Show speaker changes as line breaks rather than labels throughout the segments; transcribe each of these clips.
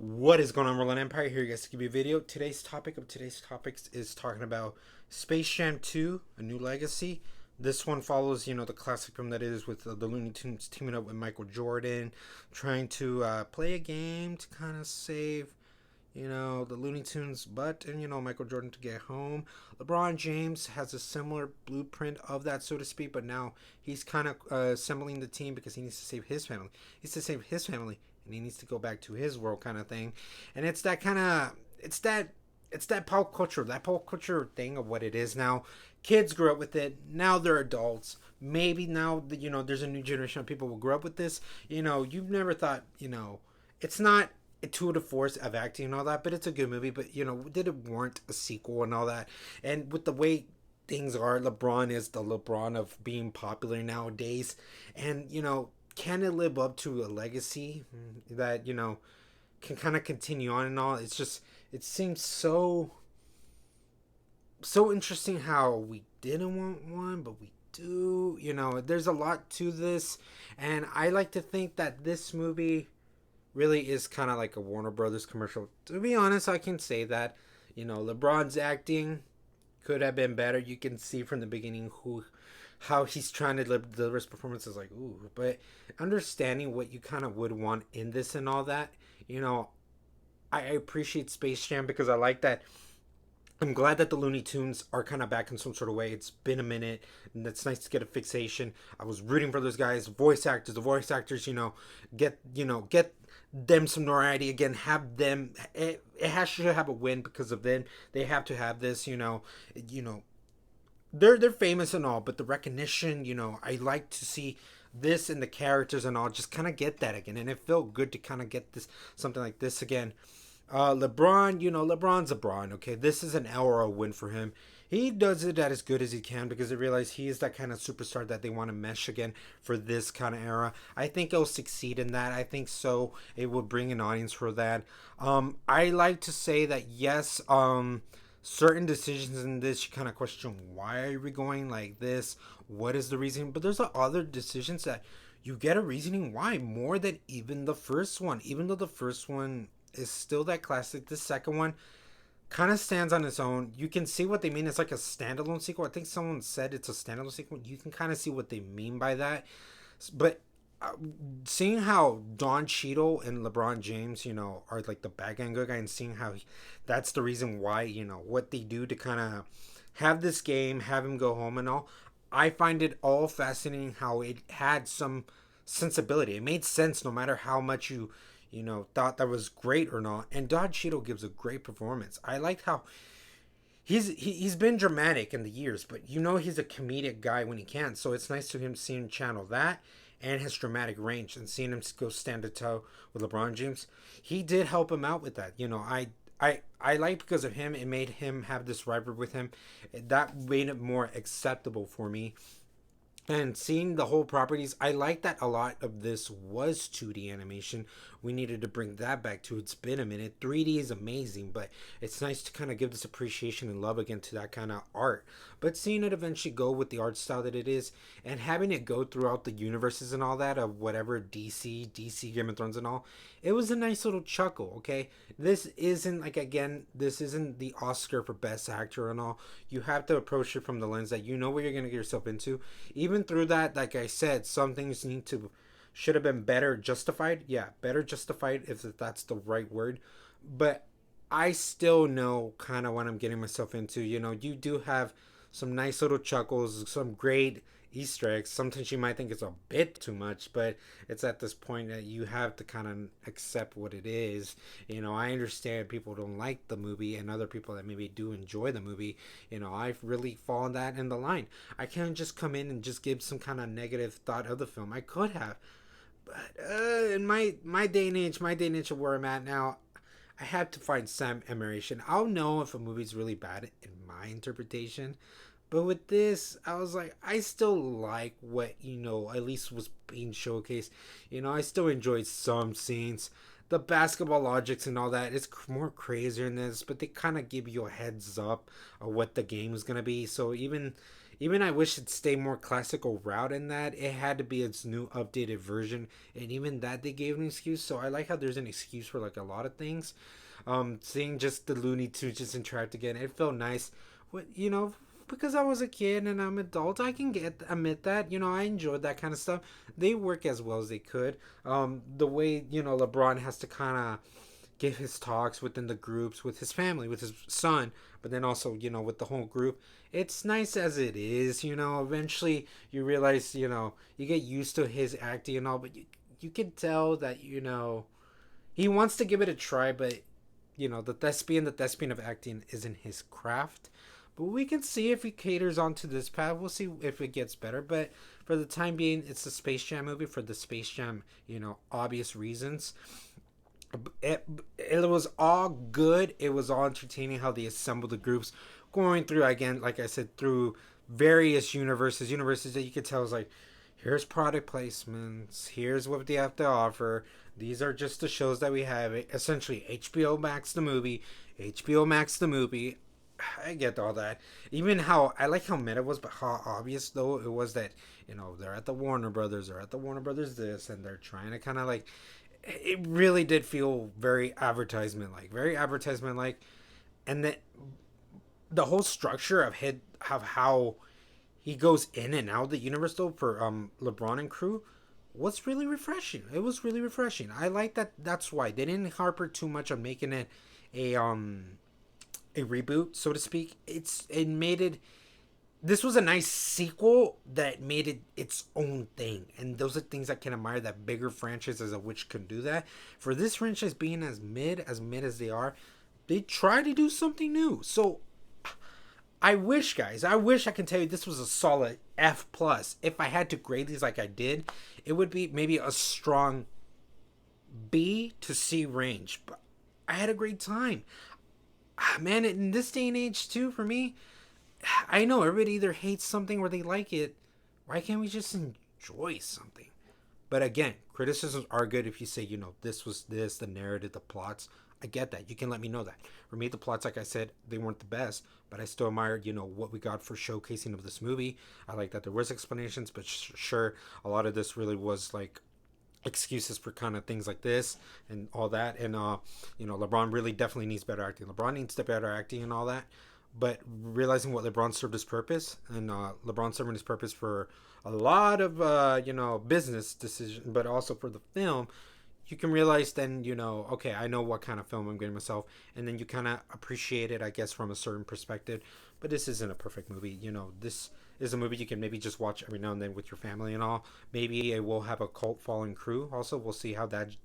What is going on, Roland Empire? Here, you guys, to give you a video. Today's topics is talking about Space Jam 2: A New Legacy. This one follows, the classic film that is with the Looney Tunes teaming up with Michael Jordan, trying to play a game to kind of save, the Looney Tunes butt and, Michael Jordan to get home. LeBron James has a similar blueprint of that, so to speak, but now he's kind of assembling the team because he needs to save his family. He needs to save his family and he needs to go back to his world kind of thing. And it's that kind of it's that pop culture thing of what it is now. Kids grew up with it. Now they're adults. Maybe now there's a new generation of people who will grow up with this. You've never thought, it's not a tour de force of acting and all that, but it's a good movie. But did it warrant a sequel and all that? And with the way things are, LeBron is the LeBron of being popular nowadays, and can it live up to a legacy that can kind of continue on and all? It's just, it seems so interesting how we didn't want one, but we do. There's a lot to this, and I like to think that this movie really is kind of like a Warner Brothers commercial. To be honest, I can say that. LeBron's acting could have been better. You can see from the beginning how he's trying to deliver his performances, like, ooh. But understanding what you kind of would want in this and all that, I appreciate Space Jam because I like that. I'm glad that the Looney Tunes are kind of back in some sort of way. It's been a minute, and it's nice to get a fixation. I was rooting for those guys, the voice actors. Get them some notoriety again. Have them. It has to have a win because of them. They have to have this. They're famous and all, but the recognition. I like to see this and the characters and all just kind of get that again, and it felt good to kind of get this something like this again. LeBron, LeBron's LeBron, okay? This is an hour win for him. He does it at as good as he can because they realize he is that kind of superstar that they want to mesh again for this kind of era. I think he'll succeed in that. I think so. It will bring an audience for that. I like to say that yes, certain decisions in this you kind of question, why are we going like this? What is the reason? But there's other decisions that you get a reasoning why more than even the first one. Even though the first one is still that classic, the second one kind of stands on its own. You can see what they mean. It's like a standalone sequel. I think someone said it's a standalone sequel. You can kind of see what they mean by that. But seeing how Don Cheadle and LeBron James, are like the bad guy and good guy, and seeing how that's the reason why, what they do to kind of have this game, have him go home and all. I find it all fascinating how it had some sensibility. It made sense no matter how much you thought that was great or not. And Don Cheadle gives a great performance. I liked how he's been dramatic in the years, but he's a comedic guy when he can. So it's nice to him seeing channel that and his dramatic range and seeing him go stand to toe with LeBron James. He did help him out with that. I like because of him. It made him have this rivalry with him. That made it more acceptable for me. And seeing the whole properties, I like that a lot of this was 2D animation. We needed to bring that back to. It's been a minute. 3D is amazing, but it's nice to kind of give this appreciation and love again to that kind of art. But seeing it eventually go with the art style that it is, and having it go throughout the universes and all that of whatever DC, Game of Thrones and all, it was a nice little chuckle, okay? This isn't, like, again, this isn't the Oscar for Best Actor and all. You have to approach it from the lens that you know what you're going to get yourself into. Even through that, like I said, some things should have been better justified. Yeah, better justified, if that's the right word. But I still know kind of what I'm getting myself into. You do have some nice little chuckles, some great Easter eggs. Sometimes you might think it's a bit too much, but it's at this point that you have to kind of accept what it is. I understand people don't like the movie, and other people that maybe do enjoy the movie. I've really fallen that in the line. I can't just come in and just give some kind of negative thought of the film. I could have, but in my day and age, of where I'm at now, I have to find some admiration. I'll know if a movie's really bad in my interpretation. But with this, I was like, I still like what, at least was being showcased. I still enjoyed some scenes. The basketball logics and all that is more crazier in this, but they kind of give you a heads up of what the game is going to be. So even Even I wish it'd stay more classical route in that. It had to be its new updated version. And even that they gave an excuse. So I like how there's an excuse for like a lot of things. Seeing just the Looney Tunes just interact again, it felt nice. What because I was a kid and I'm adult, I can admit that. I enjoyed that kind of stuff. They work as well as they could. The way LeBron has to kind of give his talks within the groups with his family, with his son, but then also with the whole group. It's nice as it is. Eventually you realize you get used to his acting and all, but you can tell that he wants to give it a try, but the thespian of acting isn't his craft. But we can see if he caters onto this path. We'll see if it gets better. But for the time being, it's the Space Jam movie for the Space Jam, obvious reasons. It was all good. It was all entertaining how they assembled the groups, going through again, like I said, through various universes that you could tell is like, here's product placements, here's what they have to offer. These are just the shows that we have. Essentially, HBO Max the movie, HBO Max the movie. I get all that. Even how I like how meta was, but how obvious though it was that they're at the Warner Brothers, this, and they're trying to kind of like. It really did feel very advertisement like, and that the whole structure of how he goes in and out of the universe though for LeBron and crew was really refreshing. It was really refreshing. I like that. That's why they didn't harper too much on making it a reboot, so to speak. It made it. This was a nice sequel that made it its own thing, and those are things I can admire that bigger franchises of which can do that. For this franchise being as mid as they are, they try to do something new. So I wish, guys, I can tell you this was a solid F plus. If I had to grade these like I did, it would be maybe a strong B to C range. But I had a great time. Man, in this day and age too, for me, I know everybody either hates something or they like it. Why can't we just enjoy something? But again, criticisms are good if you say, this was this, the narrative, the plots. I get that. You can let me know that. For me, the plots, like I said, they weren't the best, but I still admired, what we got for showcasing of this movie. I like that there was explanations, but sure, a lot of this really was like excuses for kind of things like this and all that. And LeBron really definitely needs better acting. LeBron needs the better acting and all that. But realizing what LeBron served his purpose, and LeBron serving his purpose for a lot of business decisions, but also for the film, you can realize then okay, I know what kind of film I'm getting myself, and then you kind of appreciate it, I guess, from a certain perspective. But this isn't a perfect movie. This is a movie you can maybe just watch every now and then with your family and all. Maybe it will have a cult following crew. Also, we'll see how that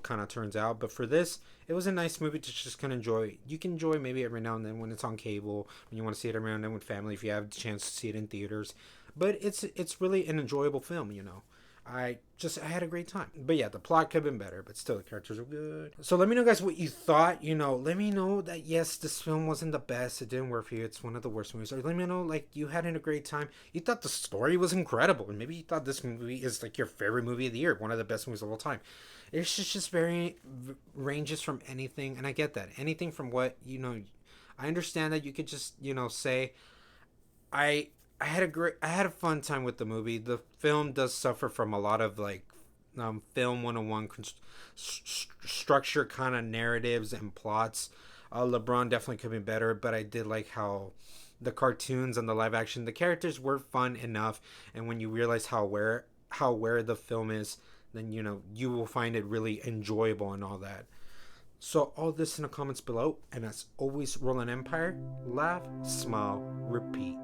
kind of turns out. But for this, it was a nice movie to just kind of enjoy. You can enjoy maybe every now and then when it's on cable, when you want to see it every now and then with family, if you have the chance to see it in theaters. But it's really an enjoyable film. I had a great time. But yeah, the plot could have been better, but still the characters were good. So let me know, guys, what you thought. Let me know that yes, this film wasn't the best. It didn't work for you. It's one of the worst movies. Or let me know like you had a great time. You thought the story was incredible, and maybe you thought this movie is like your favorite movie of the year, one of the best movies of all time. It's just very ranges from anything, and I get that. Anything from what I understand that you could just say I I had a fun time with the movie. The film does suffer from a lot of like film 101 structure kind of narratives and plots. LeBron definitely could be better, but I did like how the cartoons and the live action, the characters were fun enough, and when you realize how aware the film is, then you will find it really enjoyable and all that. So all this in the comments below, and as always, Roland Empire, laugh, smile, repeat.